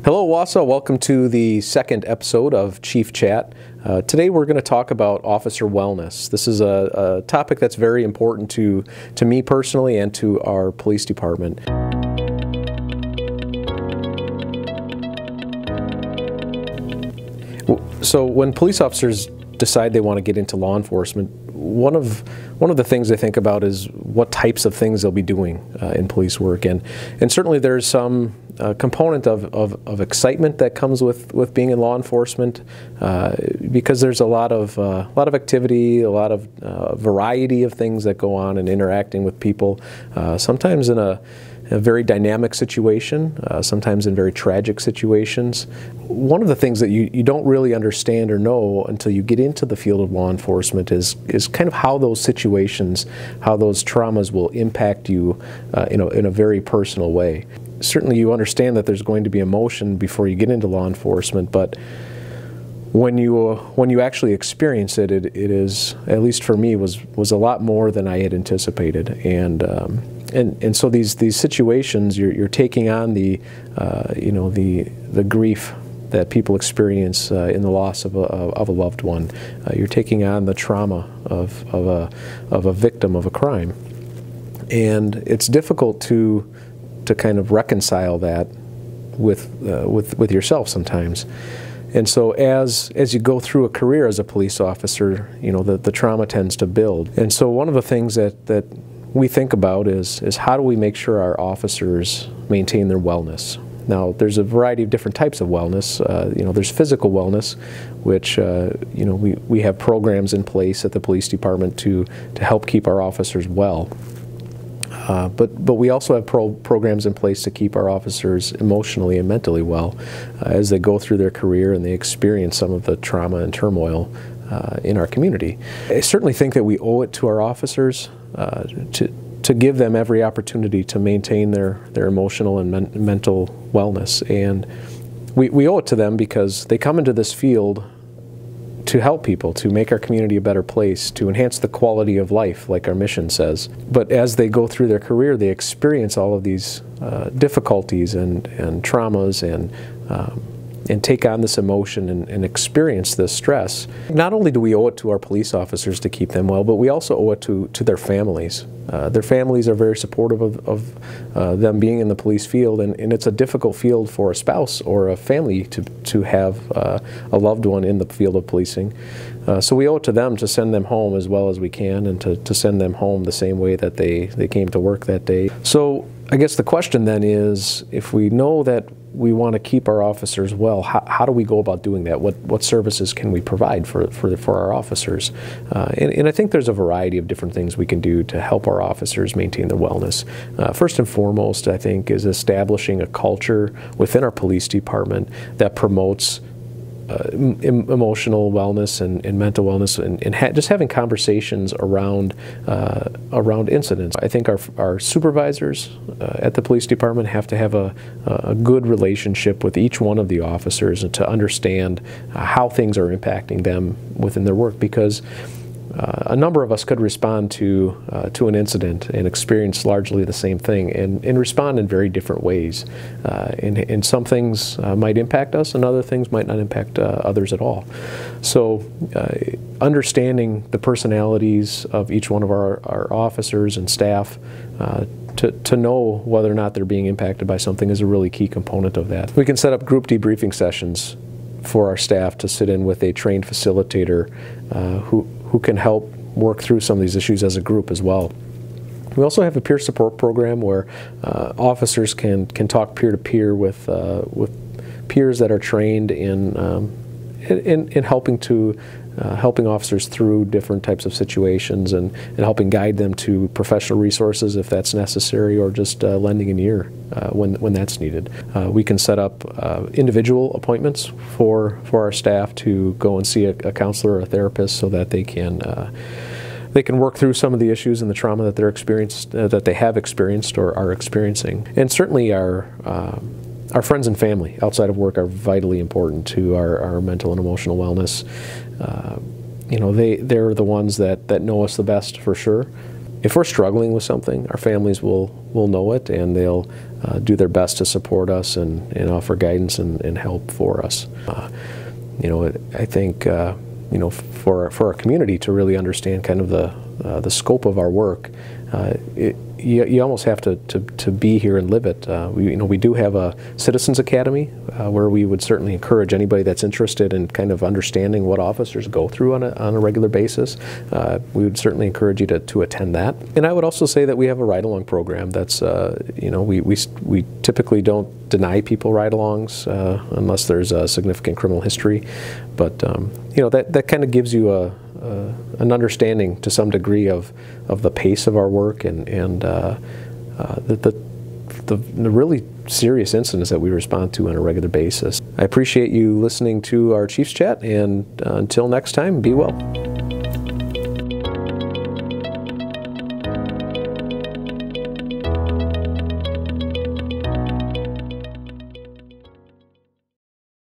Hello Wausau, welcome to the second episode of Chief Chat. Today we're going to talk about officer wellness. This is a topic that's very important to me personally and to our police department. So when police officers decide they want to get into law enforcement, one of the things they think about is what types of things they'll be doing in police work, and certainly there's some component of excitement that comes with being in law enforcement, because there's a lot of activity, a lot of variety of things that go on in interacting with people, sometimes in a very dynamic situation, sometimes in very tragic situations. One of the things that you don't really understand or know until you get into the field of law enforcement is kind of how those situations, how those traumas will impact you in a very personal way. Certainly you understand that there's going to be emotion before you get into law enforcement, but when you actually experience it, it is, at least for me, was a lot more than I had anticipated. And so these situations, you're taking on the grief that people experience in the loss of a loved one. You're taking on the trauma of a victim of a crime, and it's difficult to kind of reconcile that with yourself sometimes. And so as you go through a career as a police officer, the trauma tends to build. And so one of the things that we think about is how do we make sure our officers maintain their wellness. Now, there's a variety of different types of wellness. There's physical wellness, which we have programs in place at the police department to help keep our officers well. But we also have programs in place to keep our officers emotionally and mentally well as they go through their career and they experience some of the trauma and turmoil in our community. I certainly think that we owe it to our officers to give them every opportunity to maintain their emotional and mental wellness. And we owe it to them because they come into this field to help people, to make our community a better place, to enhance the quality of life, like our mission says. But as they go through their career, they experience all of these difficulties and traumas and take on this emotion and experience this stress. Not only do we owe it to our police officers to keep them well, but we also owe it to their families. Their families are very supportive of them being in the police field, and it's a difficult field for a spouse or a family to have a loved one in the field of policing. So we owe it to them to send them home as well as we can, and to send them home the same way that they came to work that day. So I guess the question then is, if we know that we want to keep our officers well, how do we go about doing that? What services can we provide for our officers? And I think there's a variety of different things we can do to help our officers maintain their wellness. First and foremost, I think, is establishing a culture within our police department that promotes emotional wellness and mental wellness, and just having conversations around incidents. I think our supervisors at the police department have to have a good relationship with each one of the officers and to understand how things are impacting them within their work, because a number of us could respond to an incident and experience largely the same thing and respond in very different ways. And some things might impact us and other things might not impact others at all. So understanding the personalities of each one of our officers and staff to know whether or not they're being impacted by something is a really key component of that. We can set up group debriefing sessions for our staff to sit in with a trained facilitator who can help work through some of these issues as a group as well. We also have a peer support program where officers can talk peer-to-peer with peers that are trained in helping officers through different types of situations and helping guide them to professional resources if that's necessary, or just lending an ear when that's needed. We can set up individual appointments for our staff to go and see a counselor or a therapist so that they can work through some of the issues and the trauma that they have experienced or are experiencing. And certainly our friends and family outside of work are vitally important to our mental and emotional wellness. They're the ones that know us the best for sure. if we're struggling with something, our families will know it, and they'll do their best to support us and offer guidance and help for us. I think for our community to really understand kind of the scope of our work, you almost have to be here and live it. We do have a Citizens Academy where we would certainly encourage anybody that's interested in kind of understanding what officers go through on a regular basis. We would certainly encourage you to attend that. And I would also say that we have a ride-along program that's, we typically don't deny people ride-alongs unless there's a significant criminal history. But, that kind of gives you an understanding to some degree of the pace of our work and the really serious incidents that we respond to on a regular basis. I appreciate you listening to our Chiefs Chat, and until next time, be well.